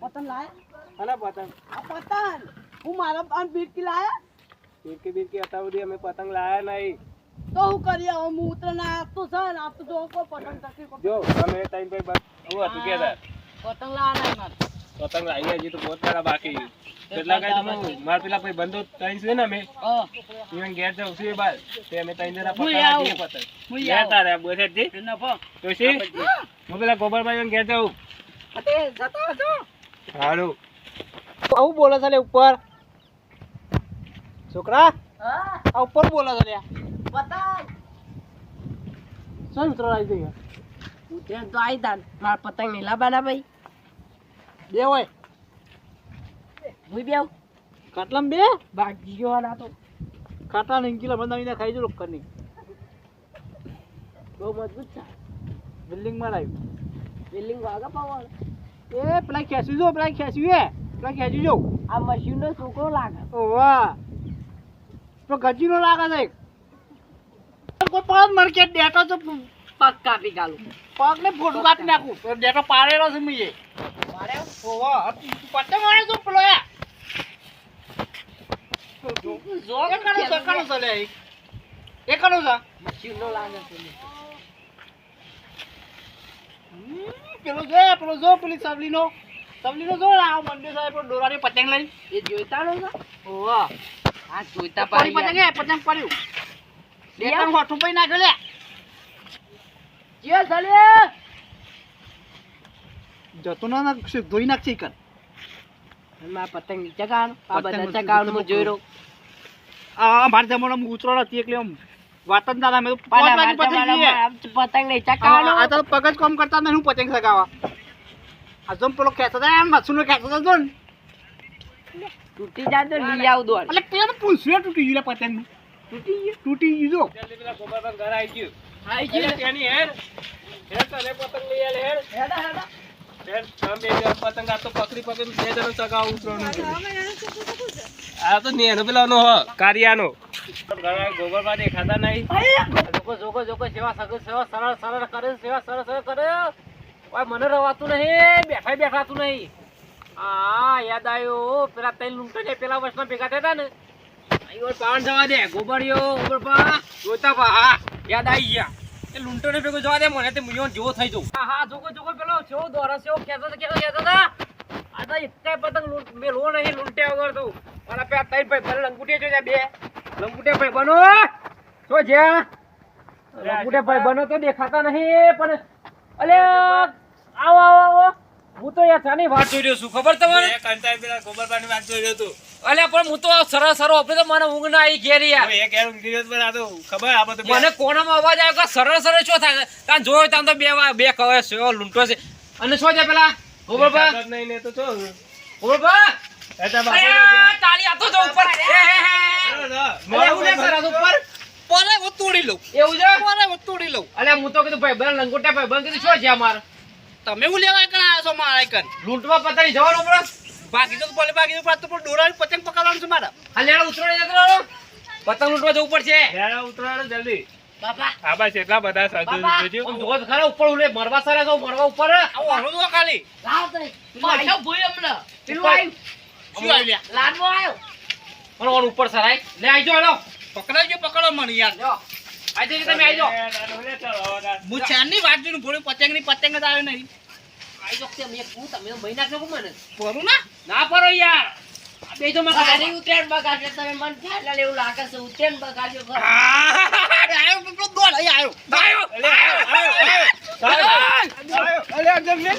પતંગ લાયા? અલા પતંગ આ પતંગ હું મારા પાન બીટકી લાયા? બીરકી અત્યાર સુધી અમે પતંગ લાયા નહીં. તો હું કરી હવે હું ઉતરના આપતો છે ને આપતો જો કોઈ પતંગ તકલીફ જો અમે ટાઈમ પર હું હતું કે પતંગ લાયા નહીં મારે. પતંગ લાવીએ હજી તો બહુ તારા બાકી કેટલા કઈ તો મારા પેલા ભાઈ બંધો ત્રણ છે ને અમે ઈવન ઘેર જાઉં છું એ બાર તે અમે ત્રણ જણા પતંગ લાવીએ પતંગ ઘેર તારે બોસેજી તો સી હું પેલા ગોબરભાઈ ઈવન ઘેર જાઉં અતે જતો છો હાલો આવું બોલે છે લે ઉપર છોકરા હા આ ઉપર બોલે છે લે પતંગ શું ઉતરો આવી ગયો ઉતરેન તો આઈ દાન માર પતંગ નહીં લાવવાના ભાઈ બે હોય હું બેવ કાટલામ બે બાકી ગયો ના તો કાટલા ને કિલો બંધાવીને ખાઈ જો લોક ની બહુ મજબૂત છે બિલ્ડિંગ માં લાવ્યું બિલ્ડિંગ વાગા પાવર એ પેલા ખેંચી જો પેલા ખેંચી જો આ મશીન નો છોકરો લાગે ઓ વાહ તો ગજી નો લાગે છે કોઈ પણ માર્કેટ ડેટો તો પગ કાપી ગાલું પગ ને ફોટો કાપી નાખું તો ડેટો પાડેલો છે મીએ મારે ઓ વાહ પટ્ટે મારે તો પેલો યા જો એકનો છે લે એકનો છે મશીન નો લાગે છે પેલો જો પેલી સબલીનો જો આ મંડે સાહેબ ડોરાની પતંગ લઈ એ જોઈતા નો છે ઓ વાહ આ જોઈતા પડી પાડી પતંગ પડ્યું ડેટો હોઠું પઈ નાખે લે જે ચાલે જતો ના ધોઈ નાખશે કર મારા પતંગ નીચે કાઢ આ બધા ચકાવણ હું જોઈ રહ્યો આ માર જમાનામાં ઉતરો નથી એટલે આમ વાતન દાદા મે પતંગ નહીં ચકાવણ આ તો પગ જ કામ કરતા નહીં હું પતંગ સગાવા આ જમ પેલો ખેંચતા જાય એમ મસુનો ખેંચતા જો ને તૂટી જાય તો લઈ આવ દોડ એટલે પેલા પૂછ્યો તૂટી ગયું પતંગ તૂટી ગયું જો પેલા ગોબરબા ઘર આવી ગયું તેની હેડ તને પતંગ લઈ આલે હેડ તમે પતંગ આ તો પકડી બે જણો સગાવ ઉતરવાનું આ તો નેનો પેલાનો હ કારિયાનો ગોબરબા દેખાતા નહીં જોકો સેવા સરળ કરે સેવા સરળ કરે ઓય મને રવાતું નહીં બેઠાતું નહીં આ યાદ આવ્યો પેલા તૈન લૂંટો ને પેલા વર્ષના ભેગા થયા ને આયો પાવન જવા દે ગોબરિયો ગોબરપા જોતા પા હા યાદ આવી ગયા એ લૂંટો ને ભેગો જવા દે મને તે મુયો જેવો થઈ જઉં હા જોકો પેલો છો દોરા છો કેતો આ તો એક પતંગ મે લો નહીં લૂંટે વગર તો મારા પે તૈન ભાઈ ભલે લંગુટે જોજા બે લંગુટે ભાઈ બનો તો જે લંગુટે ભાઈ બનો તો દેખાતા નહીં પણ અલે આવો હું તો યાર ચાની વાત જોઈ રહ્યો છું ખબર તમને કંટાઈ પેલા ગોબરબાની વાત જોઈ રહ્યો તો અલે પણ હું તો સરસ ઓપરે તો મને ઊંઘ ના આવી ઘેર યાર એક યાર ઊંઘી રહ્યો પણ આ તો ખબર આ બધું મને કોણામાં અવાજ આવ્યો કે સરસ શું થાય તાન જોયો તાન તો બે કહે છે લૂંટો છે અને શું છે પેલા ગોબરબા નહીં ને તો છો ગોબરબા એટા તાળી આતો તો ઉપર અલે હું ને સરસ ઉપર પોરે હું તોડી લઉં એવું છે પોરે હું તોડી લઉં અલે હું તો કીધું ભાઈ બન લંગોટા ભાઈ બન કીધું શું છે અમાર તમે હું લેવા કણ આવ્યો છો મારા કણ લૂંટવા પતાઈ જવાનો બરો બાકી તો બોલે બાકી તો તો ડોરાની પતંગ પકડવાનું છે મારા હાલે ઉતરો જતો પતંગ લૂંટવા જવું પડશે યાર ઉતરાડો જલ્દી બાપા હા બસ એટલા બધા સાધુ જોજો આમ જોત ખરા ઉપર ઉલે મરવા સરે તો મરવા ઉપર આવો હરો તો ખાલી લાવ તઈ પાછો ભોય અમને પેલું આવ્યું શું આવી લ્યા લાડવો આવ્યો પણ ઓન ઉપર સરાય લે આઈજો હાલો પકડો મને યાર જો આઈજો તમે આઈજો હું ચાંદની વાત જોઈને ભોળી પતંગની પતંગ જ આવ્યો નહીં આઈજો કે મે હું તમે મહિના કે મને ભરું ના ના પરો યાર આ બેજો માં ગાડી ઉતરેણ બગાડે તમે મન ખ્યાલ લેવું લાગે છે ઉતરેણ બગાડ્યો ઘર આવ્યો પેલો દોડ આવ્યો અલે આગળ લે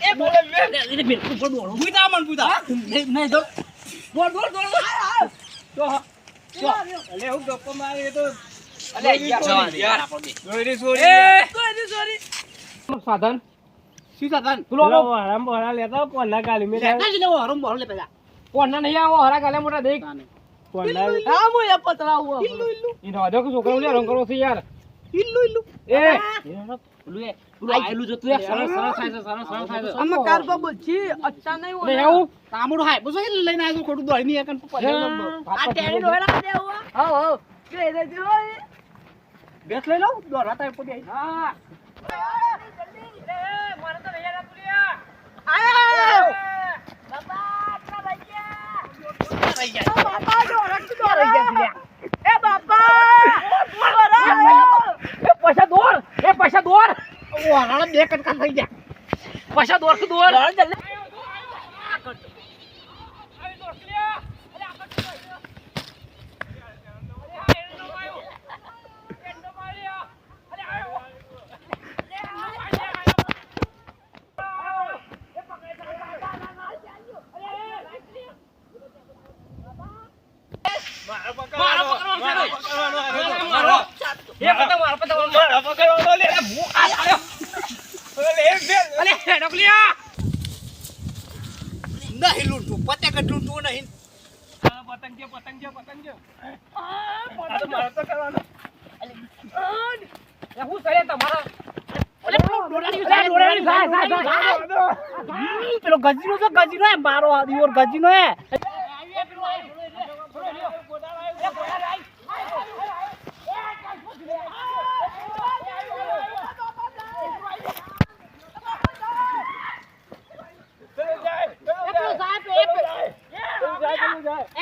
એ બોલે લે એને બિલકુલ પર દોડો બુતા મન બુતા નહીં દો દોડ તો અલે હું ગપ્પો મારે તો અલે યાર દોડી સોરી સાધન સી સાધન તું લોકો હરામ બોલા લેતા પોલા ગાલી મે લેતા જ લેવો હરમ બોલ લે પેલા કોના નહીં આવો હરા ગાલે મોટા દેખ પોલા હા મો એ પતરાવો ઈનો આજો કે છોકરો લે રંગ કરો છે યાર ઇલ્લુ એ તું આયલું જતું યાર સરસ થાય છે અમે કારબા બોલછી અચ્છા નહીં લે આવું તામડો હાય બસ લઈને આવ્યો ખોટું દોડી ની એકન પડે આ ટેરી રોડા દે હુઆ હા કે દે જો બેસ લઈ લઉં દોરા તા પડી હા આયો વાળા બે કટકા થઈ ગયા. પાછા દોર કે દોર નહીં લૂંટવું પતે કે લૂંટવું નહીં. પતંગ છે. આ તો મારે તો કરવાનો. હું કરે તમારા પેલો ગજીનો છે ગજીનો હે મારો દિવર ગજીનો હે.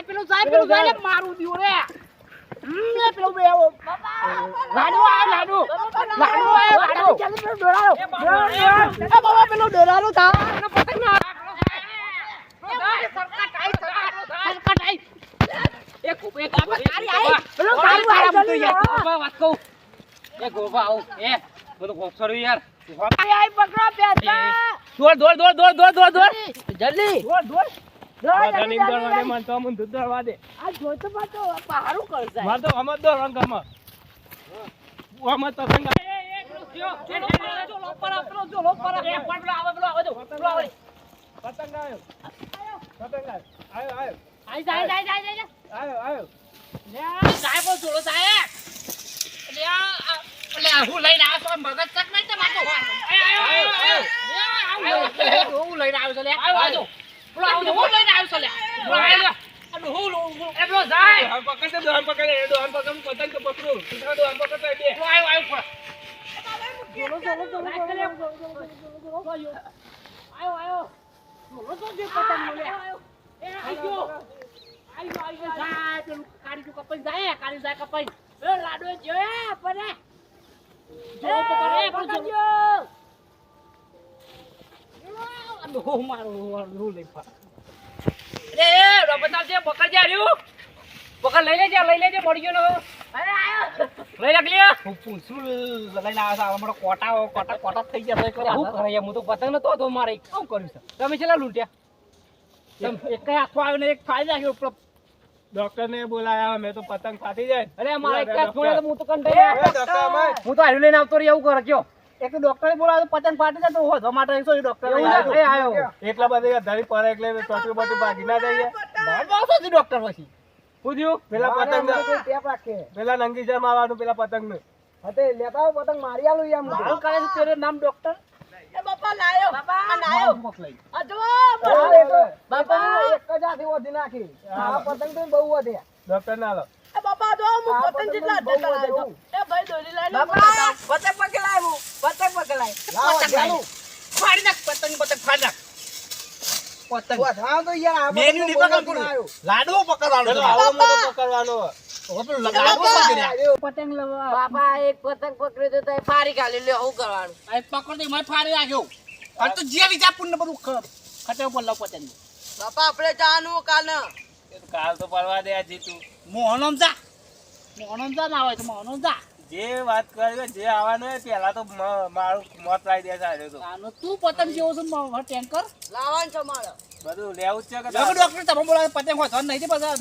પેલું સાહેબ મારું દીવો રે પેલું બે લાડુ આયો બાબા પેલું ડોરારો થા પતંગ ના જલ્દી બધાની દોડવા દે, મને તો અમુક દૂધ દોડવા દે. આ જોતો પાછો પહાડું કરશે મારે તો આમાં જ દોડવાનું ગમે. આમાં જ પતંગ પતંગ આવ્યો. પતંગ તો પકડું. દોહન પકડતો બે. પકડ લઈ લેજે મળી ગયો ને લઈ લાગલી હું પૂછું લઈને આવે છે. અમારો કોટા થઈ ગયા છે. શું કરે યાર, હું તો પતંગ નતો તો મારે શું કર્યું છે તમે છેલ્લા લૂંટ્યા એક હાથો આવ્યો ને એક ફાડી નાખ્યો ડોક્ટર ને બોલાયા. મેં તો પતંગ ફાટી જાય. અરે મારા એક હાથ છોડ્યો તો હું તો કંટાળ્યો હું તો હારી લઈને આવતો રહ્યો એવું કરે કયો એક ડોક્ટર બોલાવ્યો પતંગ ફાટી જાય તો હોધવા માટે શું ડોક્ટર આવ્યો એટલા બધા ધરી પડે એટલે ટોટી બોટી ભાગી ના જાય. ડોક્ટર પછી પૂછ્યું પેલા પતંગ પેલા નંગી છે મારવાનું પેલા પતંગ ને લેતા પતંગ મારી આલું એમ શું કરે છે તેરે નામ ડોક્ટર બાપા લાયો બાપા લાયો આ જો બાપા એક જ હાથી વધી નાખી. આ પતંગ તો બહુ વધે. ડોક્ટર ના લો. એ બાપા જો હું પતંગ જેટલા અડધા કરાયો એ ભાઈ દોરી લઈને બાપા પતંગ પકડાય હું પતંગ પકડાય લાવો ફાડી નાખ પતંગ ફાડી નાખ પતંગ હા તો યાર મેન્યુ ની પકડવાનું. લાડવો પકડવાનો. લાડવો મોટો પકડવાનો. પતંગ લવા બાપા એક પતંગ પકડ્યો તો ફારી ગાલી લે હું કરવાનું આ પકડ દે મેં ફાડી નાખ્યો આ તો જે લીધા પુણ્ય બધું ખટે પર લવ પતંગ બાપા આપણે જાનું કાલ કાલ તો પડવા દે આ જીતું. મોહનમ જા ના હોય તો મોહનમ જા જે વાત કરી જે આવવાનું હોય પેલા તો મારું મોત લાવી દે છે. તો આનો તું પતંગ જેવો છે ટેન્કર લાવવાનું છે મારે બધું લેવું જ છે કે ડોક્ટર તમે બોલાવે પતંગ હોતો નહીં તે પાછા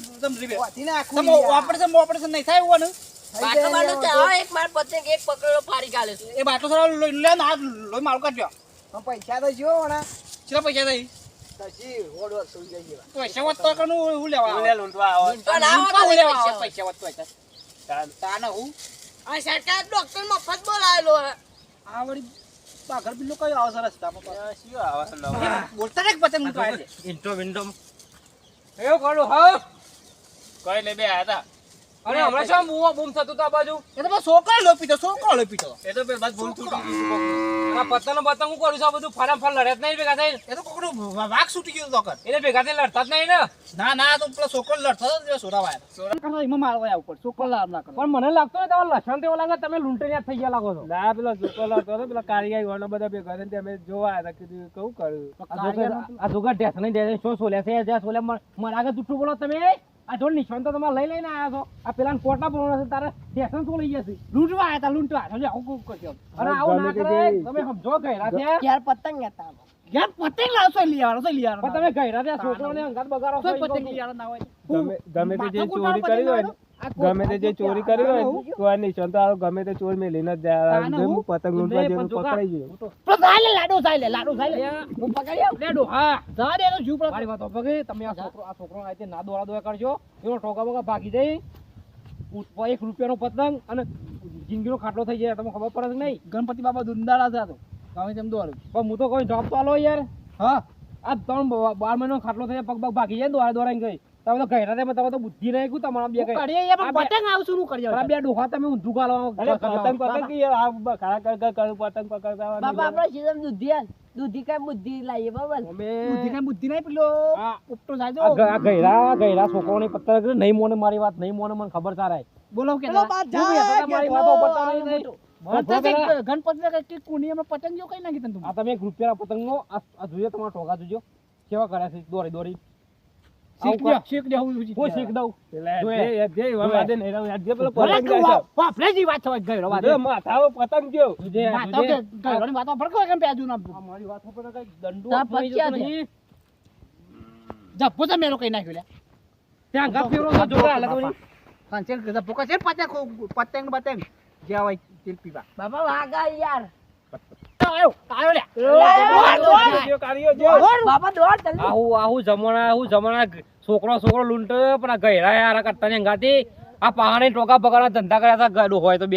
તમે ઓપરેશન નહીં થાય એવું ને બાટલો બાટલો ચાવો એક માર પતંગ એક પકડ્યો ફારી ગાલે છે એ બાટલો સારો લે ના લોહી મારું કાઢજો પૈસા તો જો ને કેટલા પૈસા થઈ પૈસા વાત તો કનું હું લેવા લૂંટવા આવો. તો લાવો પૈસા વાત તો તાને હું આ સરકાર ડોક્ટર મફત બોલાયેલો હે આ વળી બાગર બિલ્લો કયો આવશે રસ્તામાં શું આવે નવા બોલતા ને પતંગ તો આવે ઇન્ટો વિન્ડો એવું કરું હા કઈ નહીં બે હતા અને હમણાં શું બૂમો બૂમ થતું હતું આ બાજુ? એ તો બસ છોકરો લોપીતો એ તો પેલા ભૂલ તૂટી આ પતંગ બતંગ હું કરું છું? આ બધું ફારામ ફાર લડત નહીં ભેગા થઈ? એ તો કોકનો વાઘ છૂટી ગયો તો કર એને ભેગા થઈ લડતા જ નહીં ને? ના તો પેલા છોકરો લડતો હતો સોરાવાય એમાં મારવા આવ ઉપર છોકરો લાવ ના પણ મને લાગતો ને તમારા લક્ષણ તેવો લાગે તમે લૂંટણિયા થઈ ગયા લાગો છો. ના પેલા છોકરો લડતો હતો પેલા કારીગર વાળા બધા ભેગા થઈને અમે જોવા આવ્યા કીધું કેવું કર્યું આ જોગા ઢેસ નહીં ઢેસ શું સોલ્યા છે? જ્યાં સોલ્યા મારા આગળ જુઠ્ઠું બોલો તમે. આ જોડ નિશાન તો તમારે લઈને આવ્યા છો. આ પેલા કોટા બોલવાના છે તારે ઢેસન શું લઈ જશે? લૂંટવા આવ્યા તા લૂંટવા. સમજો આવું કર્યો. અને આવું ના કરે તમે સમજો ગયરા છે. યાર પતંગ હતા યાર પતંગ લાવશો લઈ આવવાનો પણ તમે ગયરા છે છોકરાને અંગાત બગાડો છો. પતંગ લઈ આવવાનો ના હોય ગમે તે જે ચોરી કરી હોય ગમે તે જે ચોરી કરી હોય તો આ નિશાન તો આ ગમે તે ચોર મેલીને જ જાય પતંગ લૂંટવા જેવું પકડાઈ ગયું લાડુ થાય લે હું પકડી આવ લેડો હા જા દે તો જૂપ મારી વાત પગે તમે આ છોકરો આ રીતે ના દોડા કરજો. એનો ટોકા બોકા ભાગી જાય. 1 રૂપિયાનો પતંગ અને જિંદગીનો ખાટલો થઈ જાય. તમને ખબર પડે કે નહીં? ગણપતિ બાબા દુંદાળા હતા તો ગમે તેમ દોડ્યું પણ હું તો કોઈ જવાબ તો આલો યાર. હા આ 12 મહિનો ખાટલો થઈ જાય પગ ભાગી જાય દોડા દોડાઈને ગઈ. તમે તો ગયરા તમે તો બુદ્ધિ નહીં કુ તમારા બે કઈ કરીએ યાર પણ પતંગ આવશું નું કરીએ આ બે ડોહા તમે ઊંધું ગાલવા પતંગ કે યાર આ ખરા કરું પતંગ પકડતા બાબા આપણે સીધમ દૂધી કઈ બુદ્ધિ લાવીએ બાબા બુદ્ધિ નહીં પેલો ઉપટો જાય આ ગયરા છોકરોની પત્તર નહીં મોને મારી વાત નહીં મોને મને ખબર તારે બોલો કે મારી વાતો પડતા નહીં. ગણપતિ કુની અમે પતંગ જો કઈ નાખી તને આ તમે 1 રૂપિયાના પતંગનો આ જોઈએ તમારા ટોકા જોજો કેવા કર્યા છે દોરી શીખ દે હું શીખ દઉં વાપરેજી વાત હોય ગયો માથા પતંગ ગયો વાતો ફરકો કેમ પેજુ ના મારી વાત ઉપર કઈ દંડો તા પચ્યા છે. જપ્પો તો મેલો કઈ નાખ્યો લે ત્યાં ગપ ફેરો તો જોરા લગવાની કાંચેલ જપ્પો કાચે પતંગ જે હોય તેલ પીવા બાબા વાગા યાર આયો લે બાબા દોડ જલ્દી આહુ જમણા છોકરો લૂંટ પણ આ ગયરા યાર કરતા ને અંગાતી આ પહાડી ટોકા બગાડવા ધંધા કર્યા હતા હોય તો